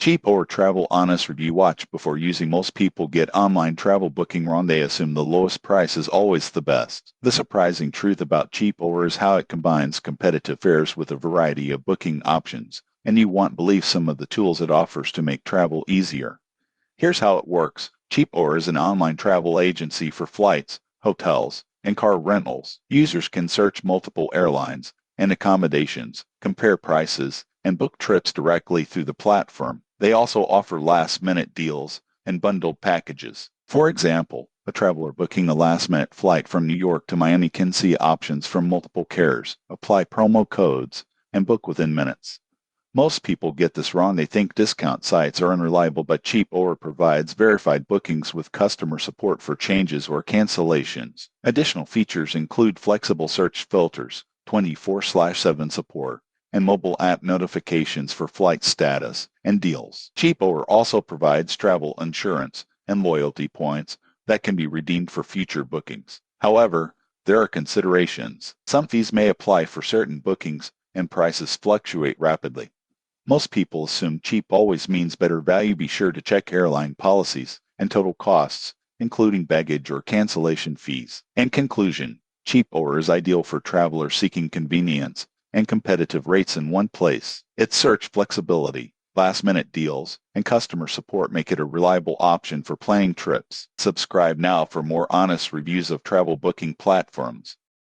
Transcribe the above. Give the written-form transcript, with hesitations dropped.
Cheap or travel honest review. Watch before using. Most people get online travel booking wrong. They assume the lowest price is always the best. The surprising truth about cheap or is how it combines competitive fares with a variety of booking options, and you won't believe some of the tools it offers to make travel easier. Here's how it works. Cheapour is an online travel agency for flights, hotels, and car rentals. Users can search multiple airlines and accommodations, compare prices, and book trips directly through the platform. They also offer last-minute deals and bundled packages. For example, a traveler booking a last-minute flight from New York to Miami can see options from multiple carriers, apply promo codes, and book within minutes. Most people get this wrong. They think discount sites are unreliable, but Cheapour provides verified bookings with customer support for changes or cancellations. Additional features include flexible search filters, 24/7 support, and mobile app notifications for flight status and deals. Cheapour also provides travel insurance and loyalty points that can be redeemed for future bookings. However, there are considerations. Some fees may apply for certain bookings, and prices fluctuate rapidly. Most people assume cheap always means better value. Be sure to check airline policies and total costs, including baggage or cancellation fees. In conclusion, Cheapour is ideal for travelers seeking convenience and competitive rates in one place. Its search flexibility, last-minute deals, and customer support make it a reliable option for planning trips. Subscribe now for more honest reviews of travel booking platforms.